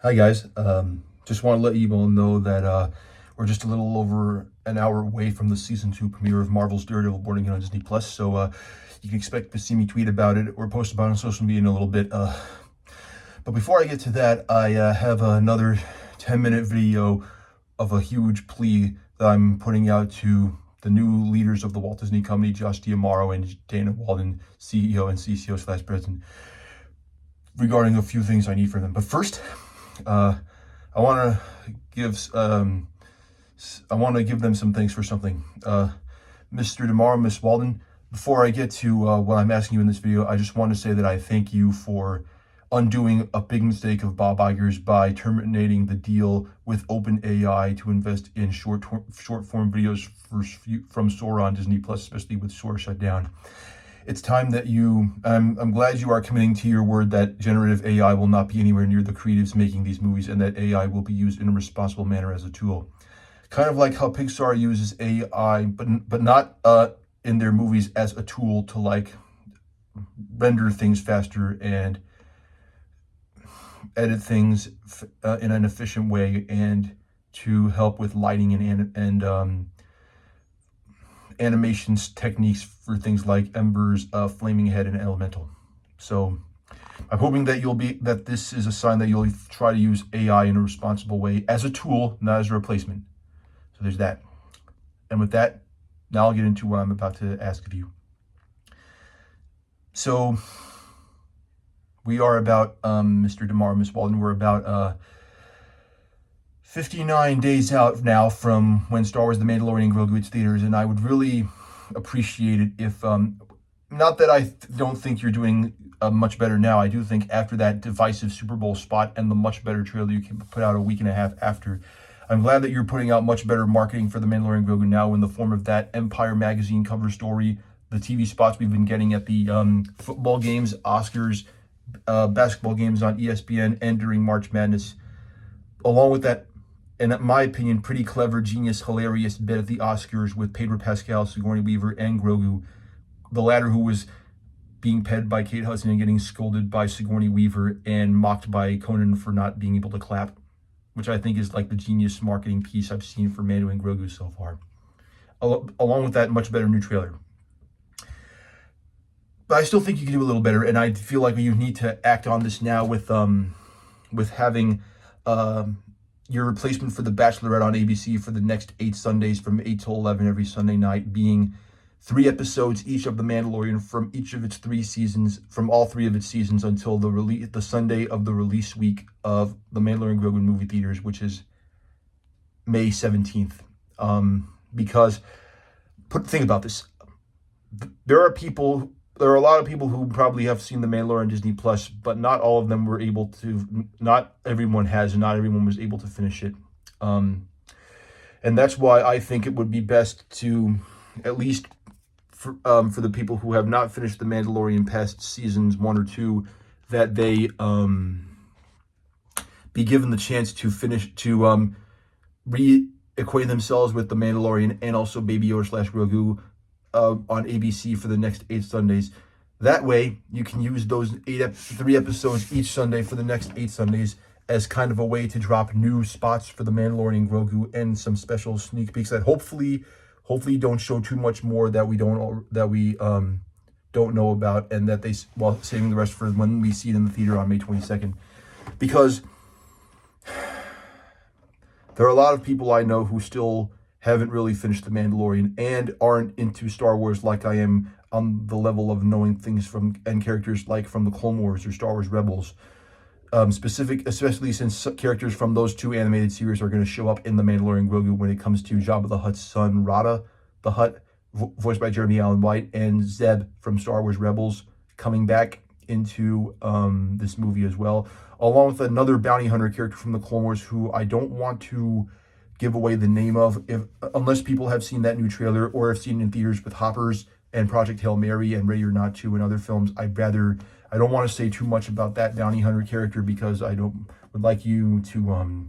Hi guys, just want to let you all know that we're just a little over an hour away from the season 2 premiere of Marvel's Daredevil born again on Disney Plus. So you can expect to see me tweet about it or post about it on social media in a little bit. But before I get to that, I have another 10-minute video of a huge plea that I'm putting out to the new leaders of the Walt Disney Company, Josh D'Amaro and Dana Walden, CEO and CCO/president, regarding a few things I need from them. But first, I want to give them some thanks for something. Mr. D'Amaro, Miss Walden, before I get to what I'm asking you in this video, I just want to say that I thank you for undoing a big mistake of Bob Iger's by terminating the deal with OpenAI to invest in short form videos from Sora on Disney Plus, especially with Sora shut down. It's time that I'm glad you are committing to your word that generative AI will not be anywhere near the creatives making these movies, and that AI will be used in a responsible manner as a tool. Kind of like how Pixar uses AI, but not in their movies as a tool to like render things faster and edit things in an efficient way, and to help with lighting and animations techniques for things like Ember's Flaming Head and Elemental. So I'm hoping that this is a sign that you'll try to use AI in a responsible way as a tool, not as a replacement. So there's that. And with that, now I'll get into what I'm about to ask of you. So we are about, Mr. D'Amaro, Miss Walden, we're about 59 days out now from when Star Wars The Mandalorian Grogu hits theaters, and I would really appreciate it if, not that I don't think you're doing much better now. I do think after that divisive Super Bowl spot and the much better trailer you can put out a week and a half after, I'm glad that you're putting out much better marketing for The Mandalorian Grogu now in the form of that Empire magazine cover story, the TV spots we've been getting at the football games, Oscars, basketball games on ESPN, and during March Madness, along with that, and in my opinion, pretty clever, genius, hilarious bit at the Oscars with Pedro Pascal, Sigourney Weaver, and Grogu, the latter who was being ped by Kate Hudson and getting scolded by Sigourney Weaver and mocked by Conan for not being able to clap, which I think is like the genius marketing piece I've seen for Mando and Grogu so far. Along with that, much better new trailer. But I still think you can do a little better, and I feel like you need to act on this now with having your replacement for The Bachelorette on ABC for the next 8 Sundays from 8 till 11 every Sunday night being 3 episodes each of The Mandalorian from each of its 3 seasons, from all 3 of its seasons until the Sunday of the release week of The Mandalorian Grogu in movie theaters, which is May 17th. Because, think about this. There are a lot of people who probably have seen The Mandalorian on Disney Plus, but not all of them were able to, not everyone has, and not everyone was able to finish it. And that's why I think it would be best to, at least for the people who have not finished The Mandalorian past seasons 1 or 2, that they be given the chance to finish, to reacquaint themselves with The Mandalorian and also Baby Yoda/Grogu on ABC for the next 8 Sundays. That way, you can use those 3 episodes each Sunday for the next 8 Sundays as kind of a way to drop new spots for The Mandalorian Grogu and some special sneak peeks that hopefully don't show too much more that we don't know about, and that while saving the rest for when we see it in the theater on May 22nd. Because there are a lot of people I know who still haven't really finished The Mandalorian and aren't into Star Wars like I am, on the level of knowing things from and characters like from the Clone Wars or Star Wars Rebels. Especially since characters from those 2 animated series are going to show up in The Mandalorian Grogu when it comes to Jabba the Hutt's son, Rada the Hutt, voiced by Jeremy Allen White, and Zeb from Star Wars Rebels coming back into this movie as well, along with another bounty hunter character from the Clone Wars who I don't want to give away the name of unless people have seen that new trailer or have seen it in theaters with Hoppers and Project Hail Mary and Ready or Not 2 and other films. I don't want to say too much about that bounty hunter character because would like you to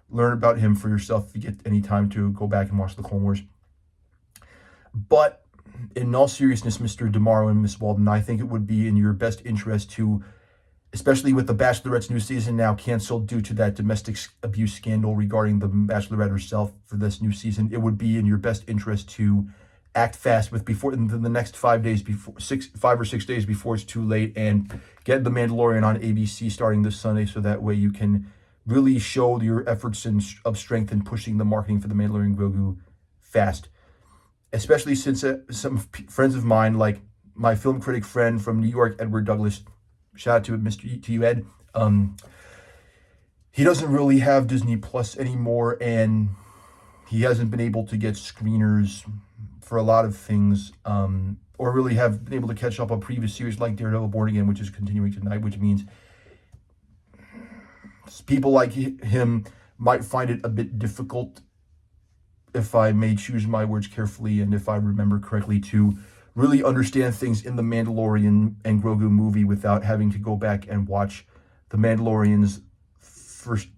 learn about him for yourself if you get any time to go back and watch the Clone Wars. But in all seriousness, Mr. D'Amaro and Miss Walden, I think it would be in your best interest to especially with the Bachelorette's new season now canceled due to that domestic abuse scandal regarding the Bachelorette herself for this new season. It would be in your best interest to act fast with before in the next 5 days before 5 or 6 days before it's too late, and get The Mandalorian on ABC starting this Sunday, so that way you can really show your efforts of strength in pushing the marketing for The Mandalorian Grogu fast. Especially since some friends of mine, like my film critic friend from New York, Edward Douglas, shout out to you, Ed. He doesn't really have Disney Plus anymore, and he hasn't been able to get screeners for a lot of things, or really have been able to catch up on previous series like Daredevil Born Again, which is continuing tonight, which means people like him might find it a bit difficult, if I may choose my words carefully and if I remember correctly, to really understand things in the Mandalorian and Grogu movie without having to go back and watch the Mandalorian's first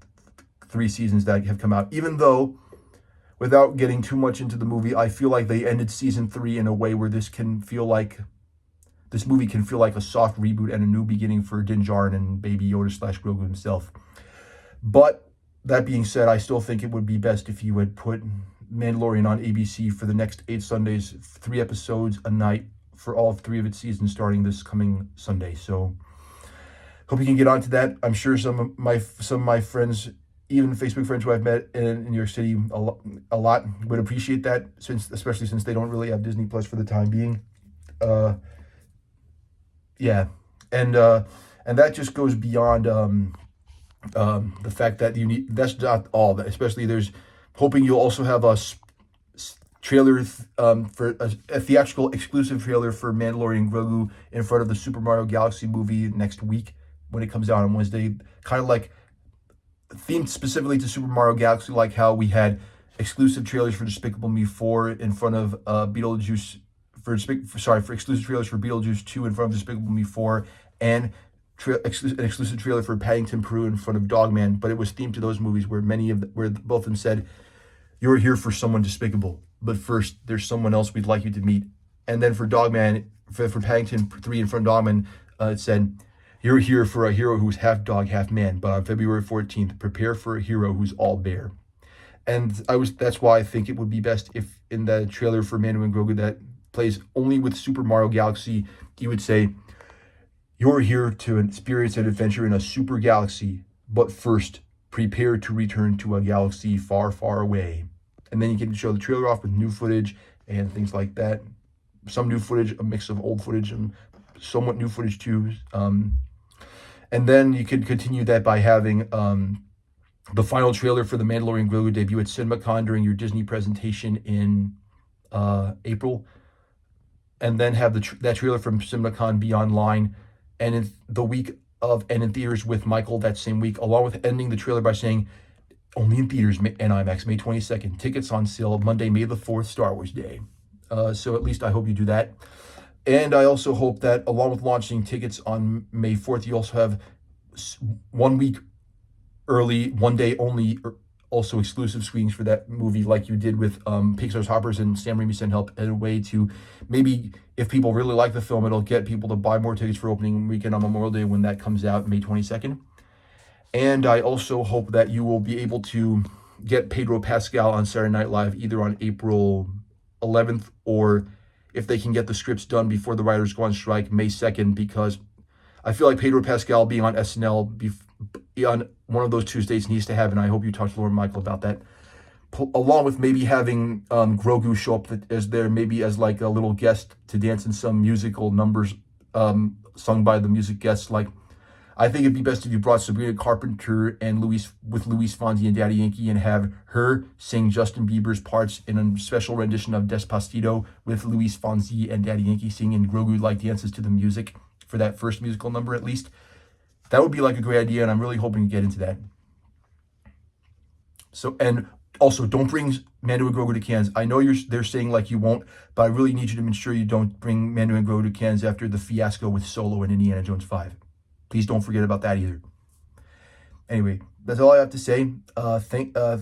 3 seasons that have come out. Even though, without getting too much into the movie, I feel like they ended season 3 in a way where this movie can feel like a soft reboot and a new beginning for Din Djarin and Baby Yoda / Grogu himself. But that being said, I still think it would be best if you had put Mandalorian on ABC for the next 8 Sundays, 3 episodes a night for all 3 of its seasons starting this coming Sunday. So hope you can get onto that. I'm sure some of my friends, even Facebook friends who I've met in New York City a lot, would appreciate that, especially since they don't really have Disney Plus for the time being. Yeah, and that just goes beyond the fact that you need. That's not all. Especially there's hoping you'll also have a trailer for a theatrical exclusive trailer for Mandalorian Grogu in front of the Super Mario Galaxy movie next week when it comes out on Wednesday. Kind of like themed specifically to Super Mario Galaxy, like how we had exclusive trailers for Despicable Me 4 in front of Beetlejuice, for exclusive trailers for Beetlejuice 2 in front of Despicable Me 4, and an exclusive trailer for Paddington Peru in front of Dogman. But it was themed to those movies where where both of them said, "You're here for someone despicable, but first there's someone else we'd like you to meet." And then for Dogman, for Paddington 3 in front of Dogman, it said, "You're here for a hero who's half dog, half man, but on February 14th, prepare for a hero who's all bear." And that's why I think it would be best if in the trailer for Mando and Grogu that plays only with Super Mario Galaxy, you would say, "You're here to experience an adventure in a super galaxy, but first, prepare to return to a galaxy far, far away." And then you can show the trailer off with new footage and things like that. Some new footage, a mix of old footage and somewhat new footage too. And then you could continue that by having the final trailer for the Mandalorian Grogu debut at CinemaCon during your Disney presentation in April. And then have that trailer from CinemaCon be online and in the week of and in theaters with Michael that same week, along with ending the trailer by saying, "Only in theaters and IMAX, May 22nd. Tickets on sale Monday, May the 4th, Star Wars Day." So at least I hope you do that. And I also hope that along with launching tickets on May 4th, you also have 1 week early, 1 day only, also exclusive screenings for that movie, like you did with Pixar's Hoppers and Sam Raimi Sent Help, in a way to maybe, if people really like the film, it'll get people to buy more tickets for opening weekend on Memorial Day when that comes out, May 22nd. And I also hope that you will be able to get Pedro Pascal on Saturday Night Live either on April 11th, or if they can get the scripts done before the writers go on strike, May 2nd, because I feel like Pedro Pascal being on SNL on one of those Tuesdays needs to happen. I hope you talk to Lauren Michael about that. Along with maybe having Grogu show up as there, maybe as like a little guest to dance in some musical numbers sung by the music guests. Like, I think it'd be best if you brought Sabrina Carpenter and Luis Fonsi and Daddy Yankee and have her sing Justin Bieber's parts in a special rendition of Despacito with Luis Fonsi and Daddy Yankee singing Grogu-like dances to the music for that first musical number at least. That would be like a great idea, and I'm really hoping to get into that. So, and also, don't bring Mando and Grogu to Cannes. I know they're saying like you won't, but I really need you to ensure you don't bring Mando and Grogu to Cannes after the fiasco with Solo and Indiana Jones 5. Please don't forget about that either. Anyway, that's all I have to say. I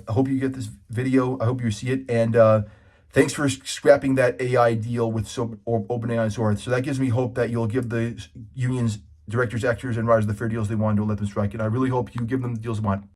hope you get this video. I hope you see it. And thanks for scrapping that AI deal with OpenAI and Sora. So that gives me hope that you'll give the unions directors, actors, and writers the fair deals they want. Don't let them strike. And I really hope you give them the deals they want.